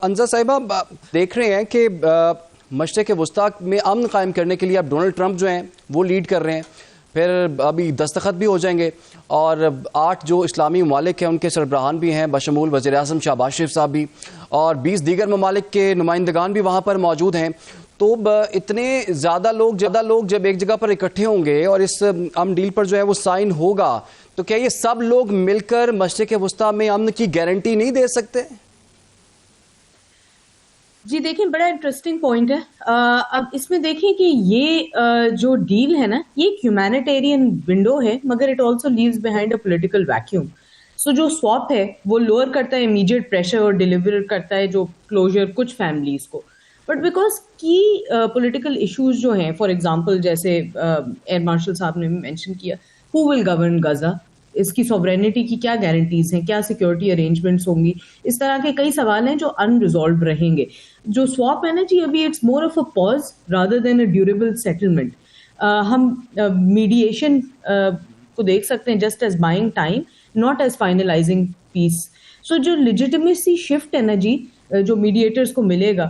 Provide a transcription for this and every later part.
انزا صاحبہ دیکھ رہے ہیں کہ مشرق وسطیٰ میں امن قائم کرنے کے لیے اب ڈونلڈ ٹرمپ جو ہیں وہ لیڈ کر رہے ہیں، پھر ابھی دستخط بھی ہو جائیں گے، اور 8 جو اسلامی ممالک ہیں ان کے سربراہان بھی ہیں بشمول وزیر اعظم شہباز شریف صاحب بھی، اور 20 دیگر ممالک کے نمائندگان بھی وہاں پر موجود ہیں۔ تو اتنے زیادہ لوگ جب ایک جگہ پر اکٹھے ہوں گے اور اس امن ڈیل پر جو ہے وہ سائن ہوگا، تو کیا یہ سب لوگ مل کر مشرق وسطیٰ میں امن کی گارنٹی نہیں دے سکتے؟ جی دیکھیں، بڑا انٹرسٹنگ پوائنٹ ہے۔ اب اس میں دیکھیں کہ یہ جو ڈیل ہے نا، یہ ایک ہیومینیٹیرین ونڈو ہے، مگر it also leaves behind a political vacuum. So جو سواپ ہے وہ لوور کرتا ہے امیڈیٹ پریشر اور ڈیلیور کرتا ہے جو کلوجر کچھ فیملیز کو، بٹ بیکاز کی پولیٹیکل ایشوز جو ہیں، فار ایگزامپل جیسے ایئر مارشل صاحب نے مینشن کیا، ہو ول گورن غزہ، اس کی سوورینٹی کی کیا گارنٹیز ہیں، کیا سیکیورٹی ارینجمنٹس ہوں گی، اس طرح کے کئی سوال ہیں جو ان ریزالوڈ رہیں گے۔ جو سواپ ہے نا جی، ابھی it's more of a pause rather than a durable settlement. ہم میڈیشن کو دیکھ سکتے ہیں just as buying time, not as finalizing peace. So جو لیجیٹمیسی شفٹ ہے نا جی، جو میڈیٹرز کو ملے گا،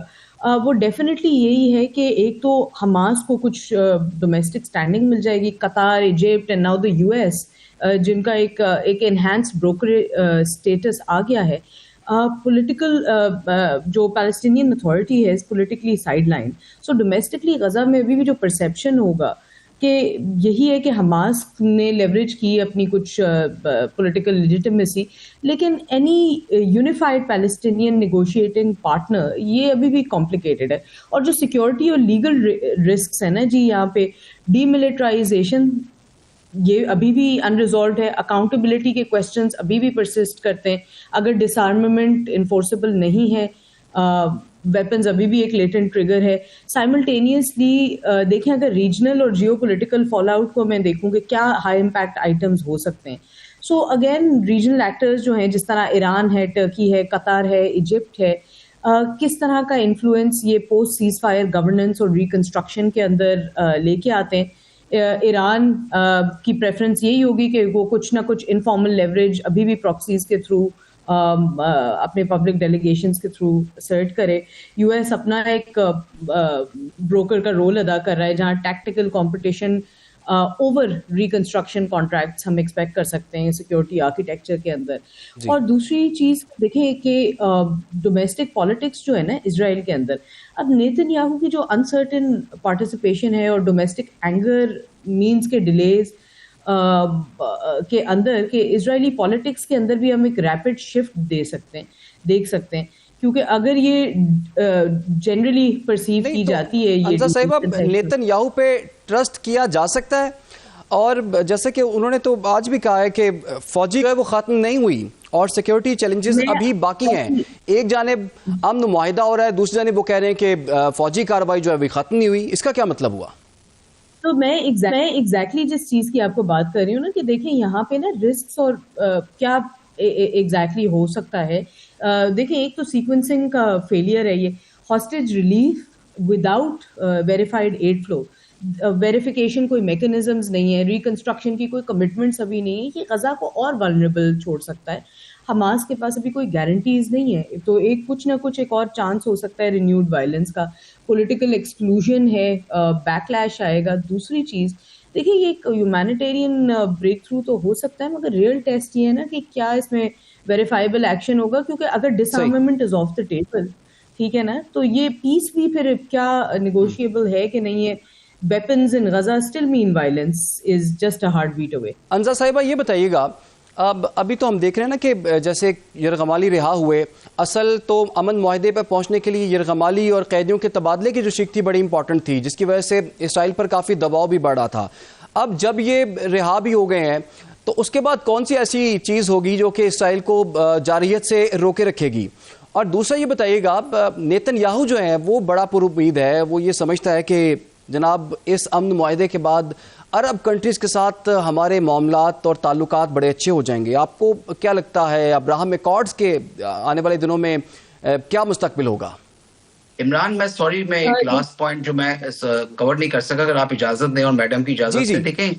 وہ ڈیفینیٹلی یہی ہے کہ ایک تو حماس کو کچھ ڈومیسٹک اسٹینڈنگ مل جائے گی، Qatar, Egypt and now the U S, جن کا ایک انہینس بروکر اسٹیٹس آ گیا ہے۔ پولیٹیکل جو پیلسٹینین اتھارٹی ہے پولیٹیکلی سائڈ لائن۔ سو ڈومیسٹکلی غزہ میں ابھی بھی جو پرسیپشن ہوگا کہ یہی ہے کہ حماس نے لیوریج کی اپنی کچھ پولیٹیکل لیجیٹمیسی، لیکن any unified Palestinian negotiating partner یہ ابھی بھی کمپلیکیٹڈ ہے۔ اور جو سیکیورٹی اور لیگل رسکس ہیں نا جی، یہاں پہ ڈی ملٹرائزیشن یہ ابھی بھی انریزالوڈ ہے، اکاؤنٹیبلٹی کے کوسچنز ابھی بھی پرسسٹ کرتے ہیں، اگر ڈس آرممنٹ انفورسبل نہیں ہے، ویپنز ابھی بھی ایک لیٹنٹ ٹریگر ہے۔ سائملٹینیسلی دیکھیں، اگر ریجنل اور جیو پولیٹیکل فال آؤٹ کو میں دیکھوں کہ کیا ہائی امپیکٹ آئٹمز ہو سکتے ہیں، سو اگین ریجنل ایکٹرز جو ہیں جس طرح ایران ہے، ٹرکی ہے، قطر ہے، ایجپٹ ہے، کس طرح کا انفلوئنس یہ پوسٹ سیز فائر گورننس اور ریکنسٹرکشن کے اندر لے کے آتے ہیں۔ ایران کی پریفرنس یہی ہوگی کہ وہ کچھ نہ کچھ انفارمل لیوریج ابھی بھی پراکسیز کے تھرو، اپنے پبلک ڈیلیگیشنز کے تھرو اسرٹ کرے۔ یو ایس اپنا ایک بروکر کا رول ادا کر رہا ہے، جہاں tactical competition over reconstruction contracts ہم ایکسپیکٹ کر سکتے ہیں سیکیورٹی آرکیٹیکچر کے اندر۔ اور دوسری چیز دیکھیں کہ ڈومیسٹک پالیٹکس جو ہے نا اسرائیل کے اندر، اب نیتن یاہو کی جو انسرٹن پارٹیسپیشن ہے اور ڈومیسٹک اینگر مینس کے ڈیلیز کے اندر، کہ اسرائیلی پالیٹکس کے اندر بھی ہم ایک ریپڈ شفٹ دیکھ سکتے ہیں، کیونکہ اگر یہ جنرلی پرسیو کی جاتی ہے، یہ صاحبہ نیتن یاہو پہ ٹرسٹ کیا جا سکتا ہے؟ اور جیسے کہ انہوں نے تو آج بھی کہا ہے کہ فوجی وہ ختم نہیں ہوئی اور سیکیورٹی چیلنجز ابھی باقی ہیں۔ ایک جانب امن معاہدہ ہو رہا ہے، دوسری جانب وہ کہہ رہے ہیں کہ فوجی کارروائی جو ہے ابھی ختم نہیں ہوئی، اس کا کیا مطلب ہوا؟ تو میں ایگزیکٹلی جس چیز کی آپ کو بات کر رہی ہوں نا، کہ دیکھیں یہاں پہ نا رسکس اور کیا ایگزیکٹلی ہو سکتا ہے۔ دیکھیں، ایک تو سیکوینسنگ کا فیلئر ہے، یہ hostage relief without verified aid flow, verification کوئی میکینزمز نہیں ہے، ریکنسٹرکشن کی کوئی کمٹمنٹس ابھی نہیں ہے، یہ غزہ کو اور والنریبل چھوڑ سکتا ہے۔ حماس کے پاس ابھی کوئی گارنٹیز نہیں ہے، تو ایک کچھ نہ کچھ ایک اور چانس ہو سکتا ہے رینیوڈ وائلنس کا، پولیٹیکل ایکسکلوژن ہے، بیک لیش آئے گا۔ دوسری چیز دیکھیں، یہ ایک ہیومینیٹیرین بریک تھرو تو ہو سکتا ہے، مگر ریئل ٹیسٹ یہ ہے نا کہ کیا اس میں ویریفائبل ایکشن ہوگا، کیونکہ اگر disarmament is off the table, ٹھیک ہے نا، تو یہ پیس بھی پھر کیا نیگوشیبل ہے کہ نہیں ہے۔ weapons in Gaza still mean violence is just a heartbeat away۔ انزا صاحبہ یہ بتائیے گا، ابھی تو ہم دیکھ رہے ہیں نا کہ جیسے یرغمالی رہا ہوئے، اصل تو امن معاہدے پہ پہنچنے کے لیے یرغمالی اور قیدیوں کے تبادلے کی جو شک تھی بڑی امپورٹنٹ تھی، جس کی وجہ سے اسرائیل پر کافی دباؤ بھی بڑھا تھا۔ اب جب یہ رہا بھی ہو گئے ہیں، تو اس کے بعد کون سی ایسی چیز ہوگی جو کہ اسرائیل کو جارحیت سے روکے رکھے گی؟ اور دوسرا یہ بتائیے گا، نیتن یاہو جو ہے وہ بڑا پر امید ہے، وہ یہ سمجھتا ہے کہ جناب اس امن معاہدے کے بعد عرب کنٹریز کے ساتھ ہمارے معاملات اور تعلقات بڑے اچھے ہو جائیں گے۔ آپ کو کیا لگتا ہے ابراہم ایکارڈز کے آنے والے دنوں میں کیا مستقبل ہوگا؟ عمران، میں ایک لاسٹ پوائنٹ جو میں کور نہیں کر سکا، اگر آپ اجازت دیں اور میڈم کی اجازت سے، دیکھیں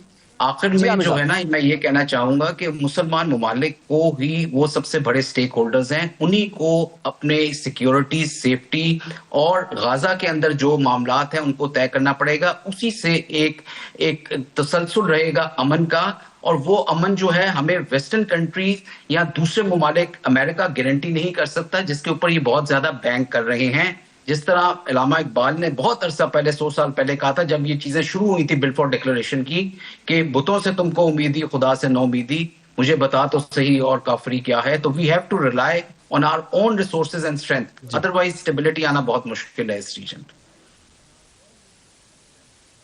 آخر میں جو ہے نا میں یہ کہنا چاہوں گا کہ مسلمان ممالک کو ہی وہ سب سے بڑے سٹیک ہولڈرز ہیں، انہی کو اپنے سیکیورٹی، سیفٹی اور غزہ کے اندر جو معاملات ہیں ان کو طے کرنا پڑے گا، اسی سے ایک تسلسل رہے گا امن کا، اور وہ امن جو ہے ہمیں ویسٹرن کنٹریز یا دوسرے ممالک امریکہ گارنٹی نہیں کر سکتا، جس کے اوپر یہ بہت زیادہ بینک کر رہے ہیں. جس طرح علامہ اقبال نے بہت عرصہ پہلے 100 سال پہلے کہا تھا جب یہ چیزیں شروع ہوئی تھی بلفور ڈکلریشن کی، کہ بتوں سے تم کو امیدی خدا سے نو امیدی، مجھے بتا تو صحیح اور کافری کیا ہے. تو we have to rely on our own resources and strength, otherwise stability آنا بہت مشکل ہے اس ریجن.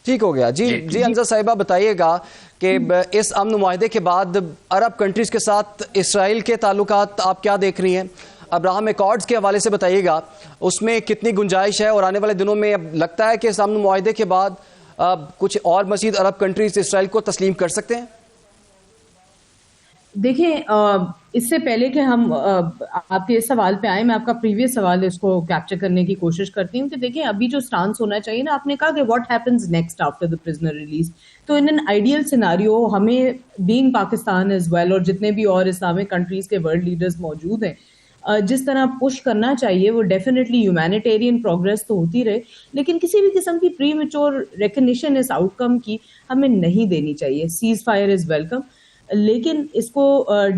ٹھیک ہو گیا. جی حمزہ صاحبہ بتائیے گا کہ اس امن معاہدے کے بعد عرب کنٹریز کے ساتھ اسرائیل کے تعلقات آپ کیا دیکھ رہی ہیں؟ ابراہم ایکارڈز کے حوالے سے بتائیے گا اس میں کتنی گنجائش ہے، اور آنے والے دنوں میں اب لگتا ہے کہ اس امن معاہدے کے بعد کچھ اور مزید عرب کنٹریز اسرائیل کو تسلیم کر سکتے ہیں؟ دیکھیں اس سے پہلے کہ ہم آپ کے اس سوال پہ آئیں، میں آپ کا پریویس سوال اس کو کیپچر کرنے کی کوشش کرتی ہوں کہ دیکھیں ابھی جو سٹانس ہونا چاہیے نا، آپ نے کہا کہ what happens next after the prisoner release, تو ان این آئیڈیل سیناریو ہمیں بینگ پاکستان ایز ویل اور جتنے بھی اور اسلامک کنٹریز کے ورلڈ لیڈرز موجود ہیں، جس طرح پش کرنا چاہیے وہ ڈیفینیٹلی ہیومینیٹیرین پروگرس تو ہوتی رہے، لیکن کسی بھی قسم کی پری میچور ریکگنیشن اس آؤٹ کم کی ہمیں نہیں دینی چاہیے. سیز فائر از ویلکم، لیکن اس کو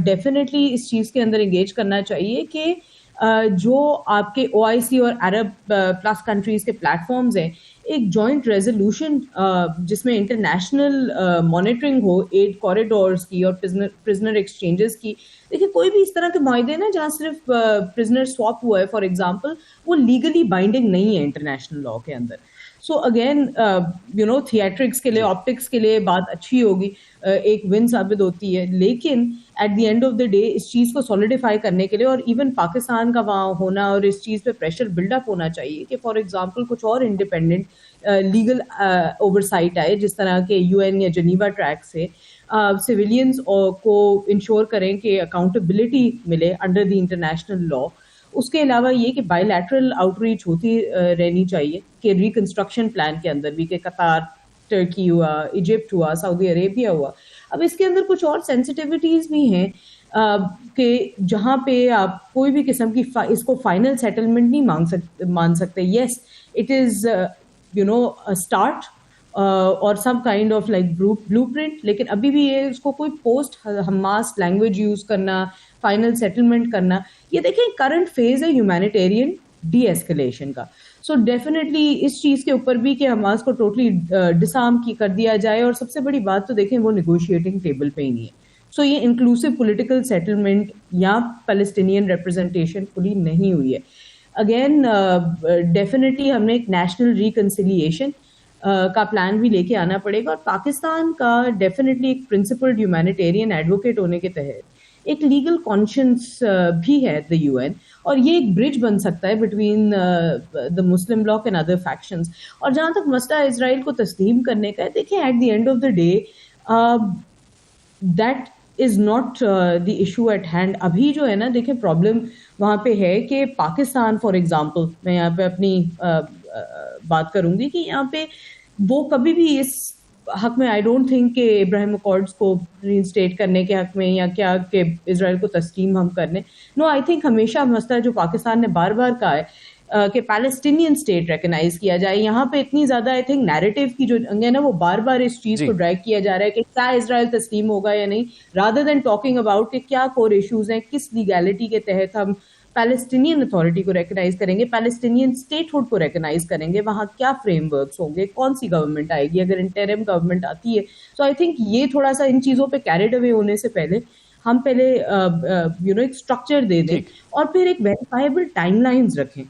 ڈیفینیٹلی اس چیز کے اندر انگیج کرنا چاہیے کہ جو آپ کے OIC اور عرب پلس کنٹریز کے پلیٹ فارمز ہیں، ایک جوائنٹ ریزولوشن جس میں انٹرنیشنل مانیٹرنگ ہو ایڈ کوریڈورز کی اور پرزنر ایکسچینجز کی. دیکھیے کوئی بھی اس طرح کے معاہدے نا جہاں صرف پرزنر سواپ ہوا ہے فار ایگزامپل، وہ لیگلی بائنڈنگ نہیں ہے انٹرنیشنل لا کے اندر. سو اگین تھیٹرکس کے لیے، آپٹکس کے لیے بات اچھی ہوگی، ایک ون ثابت ہوتی ہے، لیکن at the end of the day اس چیز کو سولیڈیفائی کرنے کے لیے اور ایون پاکستان کا وہاں ہونا اور اس چیز پہ پریشر بلڈ اپ ہونا چاہیے کہ فار ایگزامپل کچھ اور انڈیپینڈنٹ لیگل اوورسائٹ آئے، جس طرح کے UN یا جنیوا ٹریک سے سویلینز کو انشور کریں کہ اکاؤنٹیبلٹی ملے انڈر دی انٹرنیشنل لا. اس کے علاوہ یہ کہ بائی لیٹرل آؤٹ ریچ ہوتی رہنی چاہیے کہ ریکنسٹرکشن پلان کے اندر بھی، کہ قطار، ٹرکی ہوا، ایجپٹ ہوا، سعودی عربیہ ہوا. اب اس کے اندر کچھ اور سینسٹیوٹیز بھی ہیں کہ جہاں پہ آپ کوئی بھی قسم کی اس کو فائنل سیٹلمنٹ نہیں مان سکتے. یس اٹ از اسٹارٹ اور some kind of like blueprint, لیکن ابھی بھی یہ اس کو کوئی پوسٹ حماس لینگویج یوز کرنا، فائنل سیٹلمنٹ کرنا، یہ دیکھیں کرنٹ فیز ہے ہیومینیٹیرین ڈی ایسکلیشن کا. سو ڈیفینیٹلی اس چیز کے اوپر بھی کہ حماس کو ٹوٹلی ڈسارم کر دیا جائے، اور سب سے بڑی بات تو دیکھیں وہ نیگوشیٹنگ ٹیبل پہ ہی نہیں ہے. سو یہ انکلوسیو پولیٹیکل سیٹلمنٹ یا پیلسٹینین ریپرزنٹیشن کھلی نہیں ہوئی ہے. اگین ڈیفینیٹلی ہم نے ایک نیشنل ریکنسیلیشن کا پلان بھی لے کے آنا پڑے گا، اور پاکستان کا ڈیفینیٹلی ایک پرنسپلڈ ہیومینیٹیرین ایڈوکیٹ ہونے کے تحت ایک لیگل کانشنس بھی ہے دا UN، اور یہ ایک برج بن سکتا ہے between the Muslim block and other factions. اور جہاں تک مسئلہ اسرائیل کو تسلیم کرنے کا ہے، دیکھیں at the end of the day that is not the issue at hand. ابھی جو ہے نا دیکھیں پرابلم وہاں پہ ہے کہ پاکستان فار ایگزامپل، میں یہاں پہ اپنی بات کروں گی کہ یہاں پہ وہ کبھی بھی اس حق میں آئی ڈونٹ تھنک کہ ابراہیم اکارڈز کو رینسٹیٹ کرنے کے حق میں یا کیا کہ اسرائیل کو تسلیم ہم کرنے. نو آئی تھنک ہمیشہ مسئلہ جو پاکستان نے بار بار کہا ہے کہ پیلسٹینین اسٹیٹ ریکگنائز کیا جائے. یہاں پہ اتنی زیادہ آئی تھنک نیریٹو کی جو جنگ ہے نا، وہ بار بار اس چیز کو ڈرائیو کیا جا رہا ہے کہ کیا اسرائیل تسلیم ہوگا یا نہیں، رادر دین ٹاکنگ اباؤٹ کہ کیا کور ایشوز ہیں، کس لیگیلٹی کے تحت ہم پیلسٹینین اتھارٹی کو ریکگنائز کریں گے، پیلسٹینین اسٹیٹ ہوڈ کو ریکگنائز کریں گے، وہاں کیا فریم ورکس ہوں گے، کون سی گورنمنٹ آئے گی اگر انٹرم گورنمنٹ آتی ہے. سو آئی تھنک یہ تھوڑا سا ان چیزوں پہ کیریڈ اوے ہونے سے پہلے ہم پہلے ایک اسٹرکچر دے دیں اور پھر ایک ویریفائبل ٹائم لائنز رکھیں